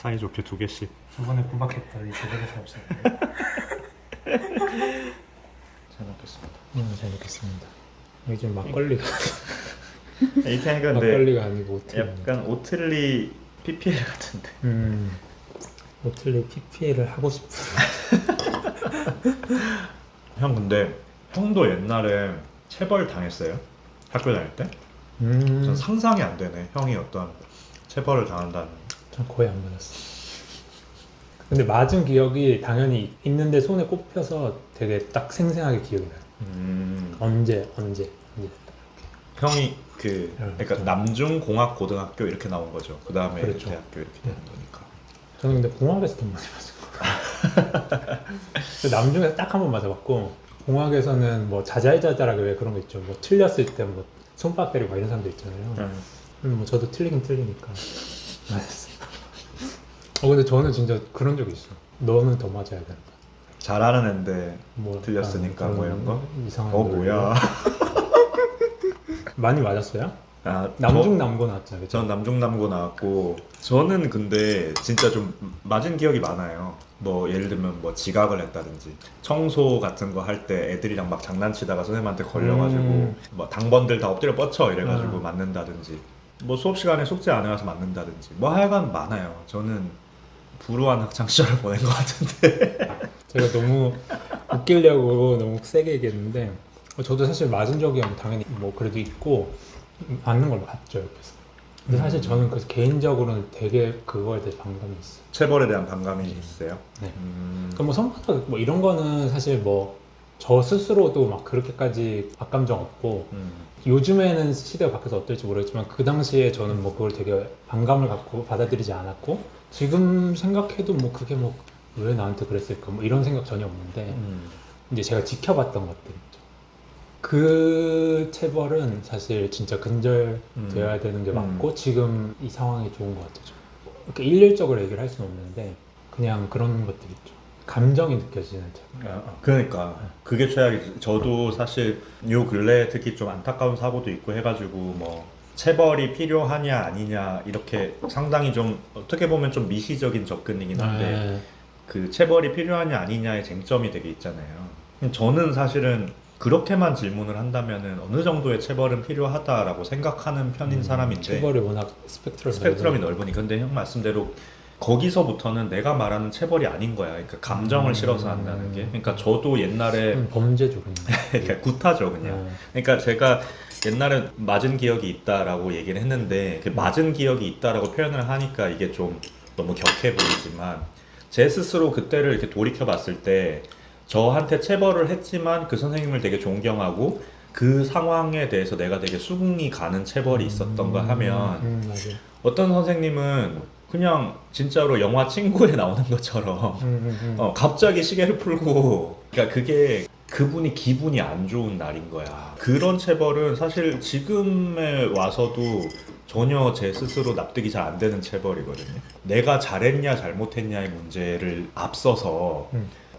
사이좋게 2개씩. 저번에 구박했더니 제대로 잡으셨네. 잘 먹겠습니다. 잘 먹겠습니다. 여기 좀 막걸리가 이렇게 하니까 근데 막걸리가 아니고 오틀리. 약간 오틀리 PPL 같은데. 오틀리 PPL을 하고 싶은. 형 근데 형도 옛날에 체벌 당했어요? 학교 다닐 때? 전 상상이 안 되네. 형이 어떤 체벌을 당한다는. 전 거의 안 맞았어. 근데 맞은 기억이 당연히 있는데 손에 꼽혀서 되게 딱 생생하게 기억이 나요. 언제. 형이 그러니까 그렇죠. 남중공학고등학교 이렇게 나온 거죠. 그 다음에 그렇죠. 대학교 이렇게 되는 거니까. 저는 근데 공학에서 돈 많이 맞은 거예요. 남중에서 딱 한 번 맞아봤고, 공학에서는 뭐 자잘자잘하게 왜 그런 거 있죠. 뭐 틀렸을 때 뭐 손바닥 때리고 막 이런 사람도 있잖아요. 뭐 저도 틀리긴 틀리니까 맞았어요. 근데 저는 진짜 그런 적이 있어. 너는 더 맞아야 된다. 잘하는 앤데 뭐 틀렸으니까 뭐 이런 거? 이상한 뭐야. 많이 맞았어요? 아, 남중 남고 나왔잖아요. 그쵸? 전 남중남고 나왔고, 저는 근데 진짜 좀 맞은 기억이 많아요. 뭐 예를 들면 뭐 지각을 했다든지 청소 같은 거 할 때 애들이랑 막 장난치다가 선생님한테 걸려가지고 뭐 당번들 다 엎드려 뻗쳐 이래가지고 맞는다든지, 뭐 수업 시간에 숙제 안 해와서 맞는다든지, 뭐 하여간 많아요. 저는 불우한 학창 시절을 보낸 것 같은데. 제가 너무 웃기려고 너무 세게 얘기했는데, 저도 사실 맞은 적이 당연히 뭐 그래도 있고 맞는 걸 봤죠, 옆에서. 근데 사실 저는 그래서 개인적으로는 되게 그거에 대해 반감이 있어요. 체벌에 대한 반감이 있어요? 네. 그러니까 뭐 손바닥 뭐 이런 거는 사실 뭐 저 스스로도 막 그렇게까지 악감정 없고, 요즘에는 시대가 바뀌어서 어떨지 모르겠지만 그 당시에 저는 뭐 그걸 되게 반감을 갖고 받아들이지 않았고, 지금 생각해도 뭐 그게 뭐 왜 나한테 그랬을까 뭐 이런 생각 전혀 없는데, 이제 제가 지켜봤던 것들 있죠. 그 체벌은 사실 진짜 근절되어야 되는 게 맞고, 지금 이 상황이 좋은 것 같아요. 이렇게 일률적으로 얘기를 할 수는 없는데 그냥 그런 것들 있죠. 감정이 느껴지는 체벌. 그러니까 그게 최악이지. 저도 사실 요 근래 특히 좀 안타까운 사고도 있고 해가지고 뭐 체벌이 필요하냐 아니냐 이렇게 상당히 좀 어떻게 보면 좀 미시적인 접근이긴 한데, 그 체벌이 필요하냐 아니냐의 쟁점이 되게 있잖아요. 저는 사실은 그렇게만 질문을 한다면은 어느 정도의 체벌은 필요하다라고 생각하는 편인 사람인데, 체벌이 워낙 스펙트럼이 넓으니까. 근데 형 말씀대로 거기서부터는 내가 말하는 체벌이 아닌 거야. 그러니까 감정을 실어서 한다는 게. 그러니까 저도 옛날에 범죄죠 그냥. 그러니까 구타죠 그냥. 그러니까 제가 옛날에 맞은 기억이 있다라고 얘기를 했는데, 그 맞은 기억이 있다라고 표현을 하니까 이게 좀 너무 격해 보이지만, 제 스스로 그때를 이렇게 돌이켜 봤을 때 저한테 체벌을 했지만 그 선생님을 되게 존경하고 그 상황에 대해서 내가 되게 수긍이 가는 체벌이 있었던가 하면, 맞아요. 어떤 선생님은 그냥 진짜로 영화 친구에 나오는 것처럼 갑자기 시계를 풀고, 그러니까 그게 그분이 기분이 안 좋은 날인 거야. 그런 체벌은 사실 지금에 와서도 전혀 제 스스로 납득이 잘 안 되는 체벌이거든요. 내가 잘했냐 잘못했냐의 문제를 앞서서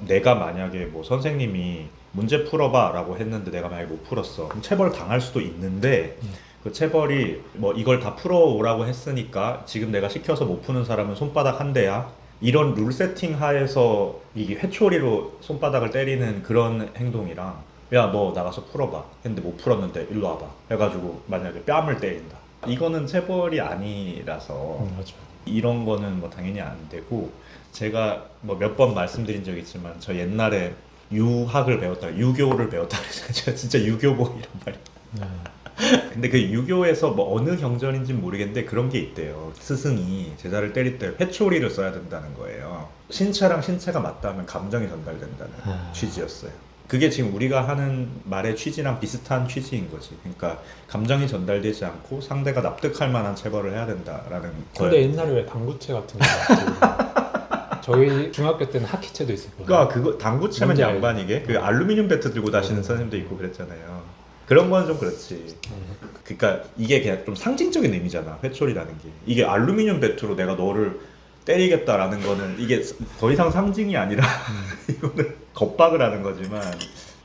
내가 만약에 뭐 선생님이 문제 풀어봐 라고 했는데 내가 만약에 못 풀었어, 그럼 체벌 당할 수도 있는데, 그 체벌이 뭐 이걸 다 풀어오라고 했으니까 지금 내가 시켜서 못 푸는 사람은 손바닥 한 대야, 이런 룰 세팅 하에서 이게 회초리로 손바닥을 때리는 그런 행동이랑, 야 너 나가서 풀어봐 했는데 못 풀었는데 일로 와봐 해가지고 만약에 뺨을 때린다, 이거는 체벌이 아니라서 맞아. 이런 거는 뭐 당연히 안 되고, 제가 뭐 몇 번 말씀드린 적 있지만 저 옛날에 유학을 배웠다, 유교를 배웠다 그래서 제가 진짜 유교보 이런 말이. 근데 그 유교에서 뭐 어느 경전인지는 모르겠는데 그런 게 있대요. 스승이 제자를 때릴 때 회초리를 써야 된다는 거예요. 신체랑 신체가 맞닿으면 감정이 전달된다는 취지였어요. 그게 지금 우리가 하는 말의 취지랑 비슷한 취지인 거지. 그러니까 감정이 전달되지 않고 상대가 납득할 만한 체벌을 해야 된다라는 거예요. 근데 옛날에 왜 당구채 같은 거 나왔지? 저희 중학교 때는 하키채도 있었거든요. 그러니까 그거 당구채면 뭔지 양반이게 그 알루미늄 배트 들고 다니는 선생님도 있고 그랬잖아요. 그런 건 좀 그렇지. 그러니까 이게 그냥 좀 상징적인 의미잖아, 회초리라는 게. 이게 알루미늄 배트로 내가 너를 때리겠다라는 거는 이게 더 이상 상징이 아니라 이거는 겁박을 하는 거지만.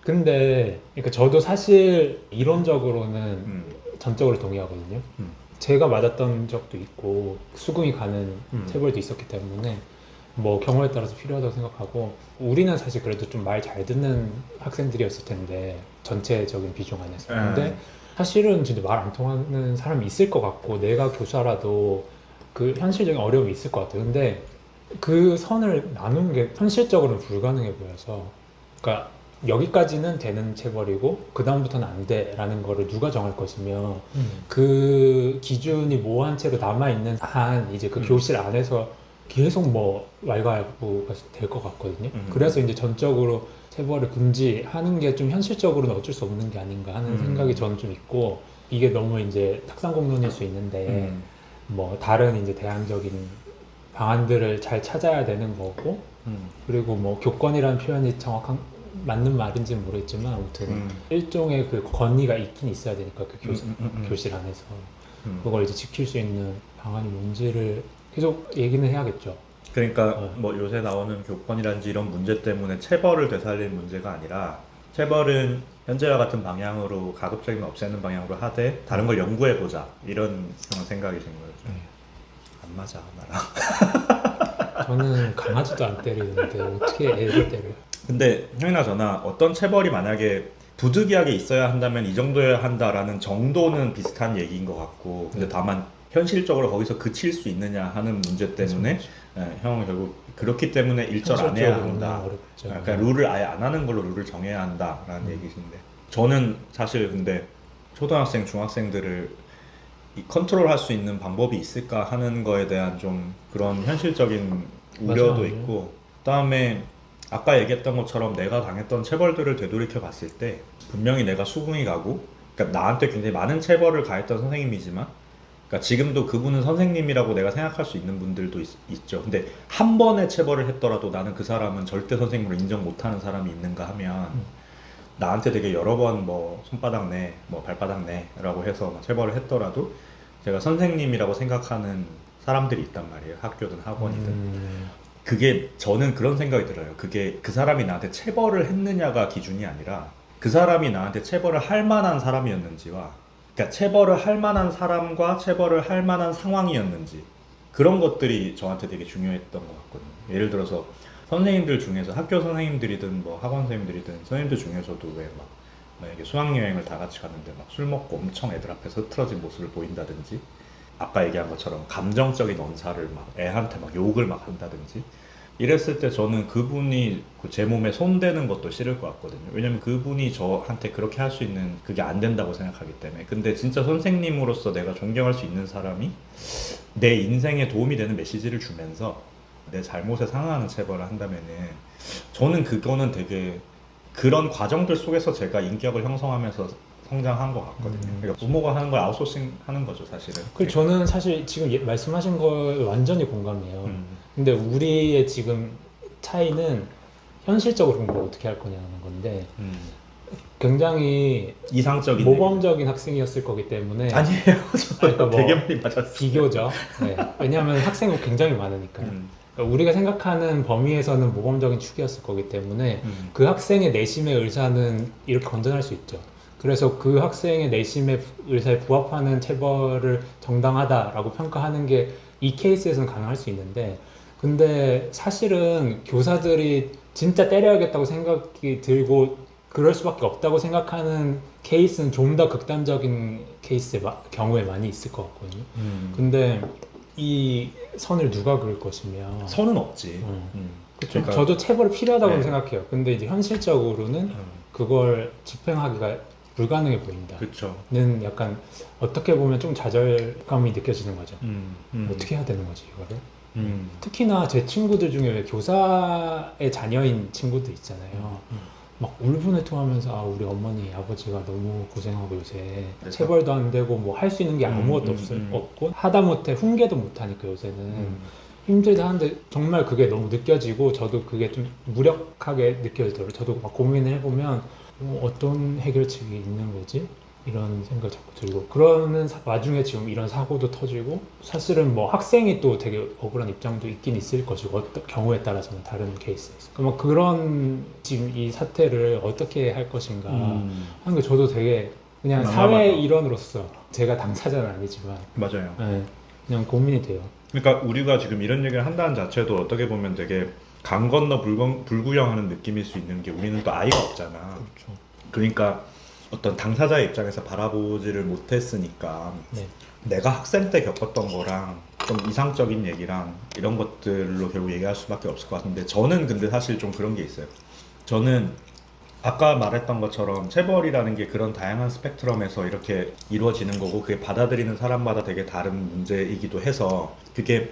근데 그러니까 저도 사실 이론적으로는 전적으로 동의하거든요. 제가 맞았던 적도 있고 수긍이 가는 체벌도 있었기 때문에 뭐 경우에 따라서 필요하다고 생각하고 우리는 사실 그래도 좀 말 잘 듣는 학생들이었을 텐데 전체적인 비중 안에서 근데 사실은 진짜 말 안 통하는 사람이 있을 것 같고 내가 교사라도 그 현실적인 어려움이 있을 것 같아요. 근데 그 선을 나누는 게 현실적으로는 불가능해 보여서 그러니까 여기까지는 되는 체벌이고 그 다음부터는 안 돼라는 거를 누가 정할 것이며 그 기준이 모호한 채로 남아있는 한 이제 그 교실 안에서 계속 뭐 왈가왈부가 될 것 같거든요. 그래서 이제 전적으로 체벌을 금지하는 게 좀 현실적으로는 어쩔 수 없는 게 아닌가 하는 생각이 저는 좀 있고 이게 너무 이제 탁상공론일 수 있는데 뭐 다른 이제 대안적인 방안들을 잘 찾아야 되는 거고 그리고 뭐 교권이라는 표현이 정확한 맞는 말인지는 모르겠지만 아무튼 일종의 그 권위가 있긴 있어야 되니까 그 교실 안에서 그걸 이제 지킬 수 있는 방안이 뭔지를 계속 얘기는 해야겠죠. 그러니까 뭐 요새 나오는 교권이라든지 이런 문제 때문에 체벌을 되살릴 문제가 아니라 체벌은 현재와 같은 방향으로 가급적이면 없애는 방향으로 하되 다른 걸 연구해보자 이런 생각이신 거죠. 안 맞아 나랑. 저는 강아지도 안 때리는데 어떻게 애를 때려요? 근데 형이나 저나 어떤 체벌이 만약에 부득이하게 있어야 한다면 이 정도여야 한다라는 정도는 비슷한 얘기인 것 같고 근데 다만 현실적으로 거기서 그칠 수 있느냐 하는 문제 때문에 형은 결국 그렇기 때문에 일절 안 해야 한다. 그러니까 룰을 아예 안 하는 걸로 룰을 정해야 한다라는 얘기신데 저는 사실 근데 초등학생, 중학생들을 이 컨트롤할 수 있는 방법이 있을까 하는 거에 대한 좀 그런 현실적인 우려도 맞아요. 있고 그다음에 아까 얘기했던 것처럼 내가 당했던 체벌들을 되돌이켜 봤을 때 분명히 내가 수긍이 가고 그러니까 나한테 굉장히 많은 체벌을 가했던 선생님이지만 그러니까 지금도 그분은 선생님이라고 내가 생각할 수 있는 분들도 있죠. 근데 한 번의 체벌을 했더라도 나는 그 사람은 절대 선생님으로 인정 못하는 사람이 있는가 하면 나한테 되게 여러 번 뭐 손바닥 내, 뭐 발바닥 내라고 해서 막 체벌을 했더라도 제가 선생님이라고 생각하는 사람들이 있단 말이에요. 학교든 학원이든. 그게 저는 그런 생각이 들어요. 그게 그 사람이 나한테 체벌을 했느냐가 기준이 아니라 그 사람이 나한테 체벌을 할 만한 사람이었는지와 그러니까 체벌을 할 만한 사람과 체벌을 할 만한 상황이었는지 그런 것들이 저한테 되게 중요했던 것 같거든요. 예를 들어서 선생님들 중에서 학교 선생님들이든 뭐 학원 선생님들이든 선생님들 중에서도 왜 막 만약에 수학여행을 다 같이 갔는데 막 술 먹고 엄청 애들 앞에서 흐트러진 모습을 보인다든지 아까 얘기한 것처럼 감정적인 언사를 막 애한테 막 욕을 막 한다든지 이랬을 때 저는 그분이 제 몸에 손대는 것도 싫을 것 같거든요. 왜냐면 그분이 저한테 그렇게 할 수 있는 그게 안 된다고 생각하기 때문에. 근데 진짜 선생님으로서 내가 존경할 수 있는 사람이 내 인생에 도움이 되는 메시지를 주면서 내 잘못에 상응하는 체벌을 한다면은 저는 그거는 되게 그런 과정들 속에서 제가 인격을 형성하면서 성장한 것 같거든요. 그러니까 부모가 하는 걸 아웃소싱 하는 거죠, 사실은. 그 저는 사실 지금 말씀하신 거에 완전히 공감해요. 근데 우리의 지금 차이는 현실적으로 공부를 어떻게 할 거냐는 건데 굉장히 이상적인 모범적인 학생이었을 거기 때문에 아니에요. 그러니까 뭐 되게 많이 맞았어요. 비교죠. 네. 왜냐하면 학생이 굉장히 많으니까요. 그러니까 우리가 생각하는 범위에서는 모범적인 축이었을 거기 때문에 그 학생의 내심의 의사는 이렇게 건전할 수 있죠. 그래서 그 학생의 내심의 의사에 부합하는 체벌을 정당하다라고 평가하는 게 이 케이스에서는 가능할 수 있는데 근데 사실은 교사들이 진짜 때려야겠다고 생각이 들고 그럴 수밖에 없다고 생각하는 케이스는 좀 더 극단적인 케이스의 경우에 많이 있을 것 같거든요. 근데 이 선을 누가 그을 것이며 선은 없지. 그러니까 저도 체벌이 필요하다고 네. 생각해요. 근데 이제 현실적으로는 그걸 집행하기가 불가능해 보인다. 그렇죠. 는 약간 어떻게 보면 좀 좌절감이 느껴지는 거죠. 어떻게 해야 되는 거지 이거를? 특히나 제 친구들 중에 왜 교사의 자녀인 친구들 있잖아요. 막 울분해통하면서 아 우리 어머니 아버지가 너무 고생하고 요새 그래서? 체벌도 안 되고 뭐 할 수 있는 게 아무것도 없고 하다못해 훈계도 못 하니까 요새는 힘들다 하는데 정말 그게 너무 느껴지고 저도 그게 좀 무력하게 느껴지더라고요. 저도 막 고민을 해보면 어떤 해결책이 있는 거지? 이런 생각 자꾸 들고 그러는 와중에 지금 이런 사고도 터지고 사실은 뭐 학생이 또 되게 억울한 입장도 있긴 있을 것이고 어떤 경우에 따라서는 다른 케이스에서 그러면 그런 지금 이 사태를 어떻게 할 것인가 하는 게 저도 되게 그냥 맞아. 사회 일원으로서 제가 당사자는 아니지만 맞아요. 네, 그냥 고민이 돼요. 그러니까 우리가 지금 이런 얘기를 한다는 자체도 어떻게 보면 되게 강 건너 불구경하는 느낌일 수 있는 게 우리는 또 아이가 없잖아. 그렇죠. 그러니까 어떤 당사자의 입장에서 바라보지를 못했으니까 네. 내가 학생 때 겪었던 거랑 좀 이상적인 얘기랑 이런 것들로 결국 얘기할 수밖에 없을 것 같은데 저는 근데 사실 좀 그런 게 있어요. 저는 아까 말했던 것처럼 체벌이라는 게 그런 다양한 스펙트럼에서 이렇게 이루어지는 거고 그게 받아들이는 사람마다 되게 다른 문제이기도 해서 그게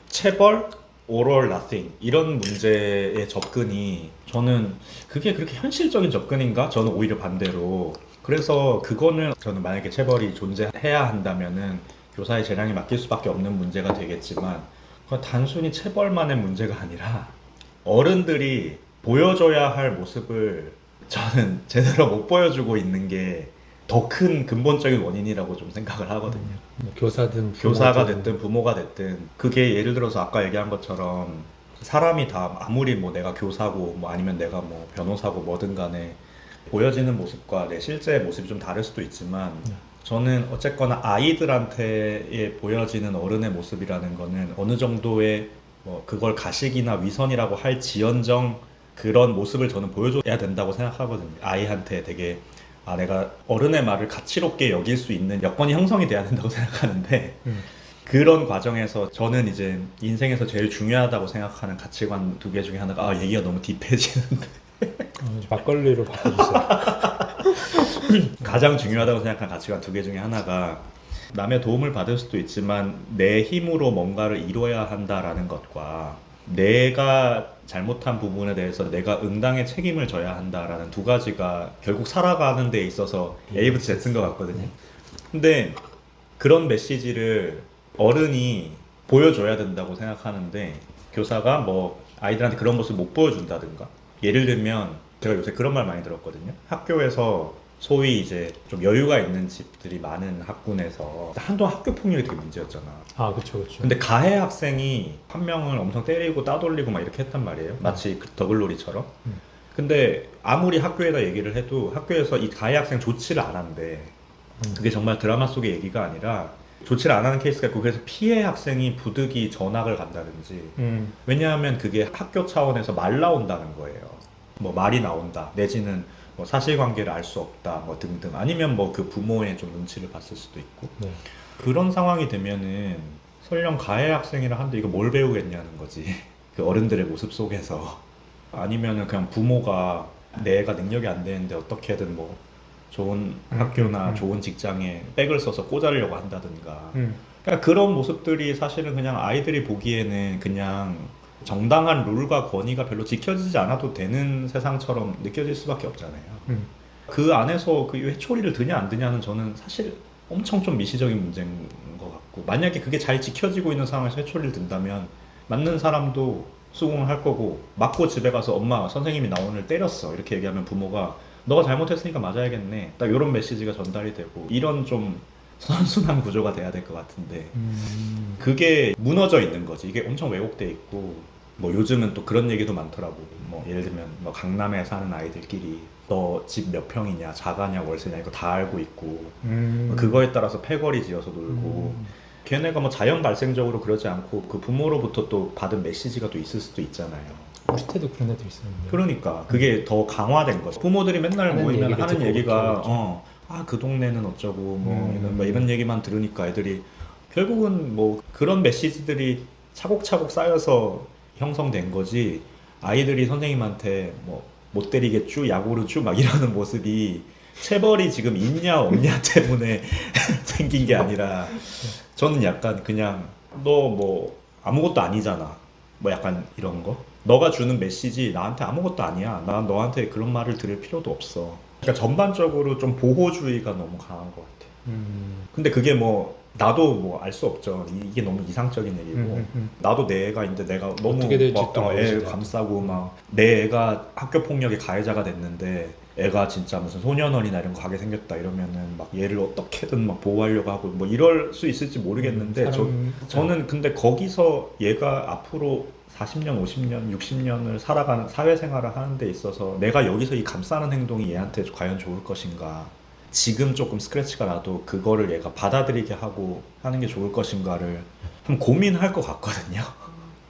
체벌, all or nothing 이런 문제의 접근이 저는 그게 그렇게 현실적인 접근인가? 저는 오히려 반대로 그래서 그거는 저는 만약에 체벌이 존재해야 한다면은 교사의 재량에 맡길 수밖에 없는 문제가 되겠지만 그건 단순히 체벌만의 문제가 아니라 어른들이 보여줘야 할 모습을 저는 제대로 못 보여주고 있는 게 더 큰 근본적인 원인이라고 좀 생각을 하거든요. 뭐 교사든 교사가 부모든. 됐든 부모가 됐든 그게 예를 들어서 아까 얘기한 것처럼 사람이 다 아무리 뭐 내가 교사고 뭐 아니면 내가 뭐 변호사고 뭐든 간에 보여지는 모습과 내 실제의 모습이 좀 다를 수도 있지만 저는 어쨌거나 아이들한테 보여지는 어른의 모습이라는 거는 어느 정도의 뭐 그걸 가식이나 위선이라고 할 지연정 그런 모습을 저는 보여줘야 된다고 생각하거든요. 아이한테 되게 내가 어른의 말을 가치롭게 여길 수 있는 여건이 형성이 돼야 된다고 생각하는데 그런 과정에서 저는 이제 인생에서 제일 중요하다고 생각하는 가치관 두 개 중에 하나가 얘기가 너무 딥해지는데 이제 막걸리로 바꿔주세요. 가장 중요하다고 생각하는 가치관 두 개 중에 하나가 남의 도움을 받을 수도 있지만 내 힘으로 뭔가를 이뤄야 한다라는 것과 내가 잘못한 부분에 대해서 내가 응당의 책임을 져야 한다라는 두 가지가 결국 살아가는 데 있어서 A부터 Z인 것 같거든요. 근데 그런 메시지를 어른이 보여줘야 된다고 생각하는데 교사가 뭐 아이들한테 그런 모습을 못 보여준다든가 예를 들면 제가 요새 그런 말 많이 들었거든요. 학교에서 소위 이제 좀 여유가 있는 집들이 많은 학군에서 한동안 학교 폭력이 되게 문제였잖아. 아, 그렇죠, 그렇죠. 근데 가해 학생이 한 명을 엄청 때리고 따돌리고 막 이렇게 했단 말이에요. 마치 그 더글로리처럼. 근데 아무리 학교에다 얘기를 해도 학교에서 이 가해 학생 조치를 안 한대. 그게 정말 드라마 속의 얘기가 아니라 조치를 안 하는 케이스가 있고 그래서 피해 학생이 부득이 전학을 간다든지 왜냐하면 그게 학교 차원에서 말 나온다는 거예요. 뭐 말이 나온다 내지는 뭐 사실관계를 알 수 없다 뭐 등등 아니면 뭐 그 부모의 좀 눈치를 봤을 수도 있고 네. 그런 상황이 되면은 설령 가해 학생이라 한데 이거 뭘 배우겠냐는 거지. 그 어른들의 모습 속에서 아니면은 그냥 부모가 내 애가 능력이 안 되는데 어떻게든 뭐 좋은 학교나 좋은 직장에 백을 써서 꽂아려고 한다든가 그러니까 그런 모습들이 사실은 그냥 아이들이 보기에는 그냥 정당한 룰과 권위가 별로 지켜지지 않아도 되는 세상처럼 느껴질 수밖에 없잖아요. 그 안에서 그 회초리를 드냐 안 드냐는 저는 사실 엄청 좀 미시적인 문제인 것 같고 만약에 그게 잘 지켜지고 있는 상황에서 회초리를 든다면 맞는 사람도 수긍을 할 거고 맞고 집에 가서 엄마 선생님이 나 오늘 때렸어 이렇게 얘기하면 부모가 너가 잘못했으니까 맞아야겠네 딱 이런 메시지가 전달이 되고 이런 좀 선순환 구조가 돼야 될 것 같은데 그게 무너져 있는 거지. 이게 엄청 왜곡돼 있고 뭐 요즘은 또 그런 얘기도 많더라고. 뭐 예를 들면 뭐 강남에 사는 아이들끼리 너 집 몇 평이냐 자가냐 월세냐 이거 다 알고 있고 그거에 따라서 패거리 지어서 놀고 걔네가 뭐 자연 발생적으로 그러지 않고 그 부모로부터 또 받은 메시지가 또 있을 수도 있잖아요. 우리 때도 그런 애들 있었는데. 그러니까 그게 더 강화된 거죠. 부모들이 맨날 하는 모이면 얘기를 하는 듣고 얘기가 그렇죠. 그 동네는 어쩌고 뭐 이런 얘기만 들으니까 애들이 결국은 뭐 그런 메시지들이 차곡차곡 쌓여서 형성된 거지. 아이들이 선생님한테 뭐 못 때리겠쭈 야구르쭈 막 이러는 모습이 체벌이 지금 있냐 없냐 때문에 생긴 게 아니라 저는 약간 그냥 너 뭐 아무것도 아니잖아 뭐 약간 이런 거 너가 주는 메시지 나한테 아무것도 아니야 난 너한테 그런 말을 들을 필요도 없어. 그러니까 전반적으로 좀 보호주의가 너무 강한 것 같아. 근데 그게 뭐 나도 뭐 알 수 없죠. 이게 너무 이상적인 얘기고 나도 내 애가 있는데 내가 너무 어떻게 될지 막 또 애 모르지. 감싸고 막 내 애가 학교 폭력의 가해자가 됐는데 애가 진짜 무슨 소년원이나 이런 거 가게 생겼다 이러면은 막 얘를 어떻게든 막 보호하려고 하고 뭐 이럴 수 있을지 모르겠는데 저는 근데 거기서 얘가 앞으로 40년, 50년, 60년을 살아가는 사회생활을 하는 데 있어서 내가 여기서 이 감싸는 행동이 얘한테 과연 좋을 것인가 지금 조금 스크래치가 나도 그거를 얘가 받아들이게 하고 하는 게 좋을 것인가를 좀 고민할 것 같거든요.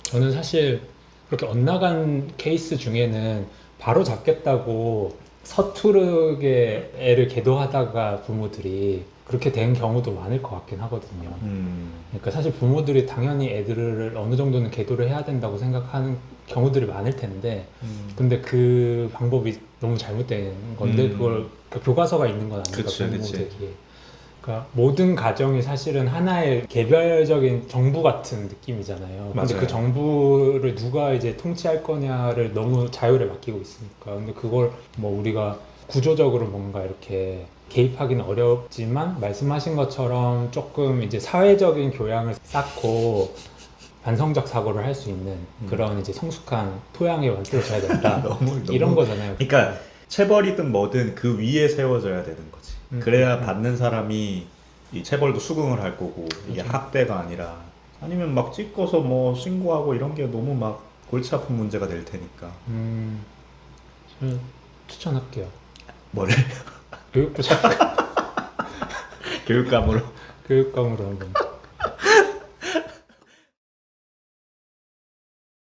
저는 사실 그렇게 엇나간 케이스 중에는 바로 잡겠다고 서투르게 애를 계도하다가 부모들이 그렇게 된 경우도 많을 것 같긴 하거든요. 그러니까 사실 부모들이 당연히 애들을 어느 정도는 계도를 해야 된다고 생각하는 경우들이 많을 텐데 근데 그 방법이 너무 잘못된 건데 그걸 그 교과서가 있는 건 아닌가 그치, 그치. 부모되기에. 그러니까 모든 가정이 사실은 하나의 개별적인 정부 같은 느낌이잖아요. 근데 맞아요. 그 정부를 누가 이제 통치할 거냐를 너무 자율에 맡기고 있으니까. 근데 그걸 뭐 우리가 구조적으로 뭔가 이렇게 개입하기는 어렵지만 말씀하신 것처럼 조금 이제 사회적인 교양을 쌓고 반성적 사고를 할 수 있는 그런 이제 성숙한 토양이 만들어져야 된다. 이런 거잖아요. 그러니까 체벌이든 뭐든 그 위에 세워져야 되는 거지. 그래야 받는 사람이 이 체벌도 수긍을 할 거고 이게 그렇죠. 학대가 아니라 아니면 막 찍어서 뭐 신고하고 이런 게 너무 막 골치 아픈 문제가 될 테니까. 저는 추천할게요. 뭐를 교육부 교육감으로 교육감으로 한번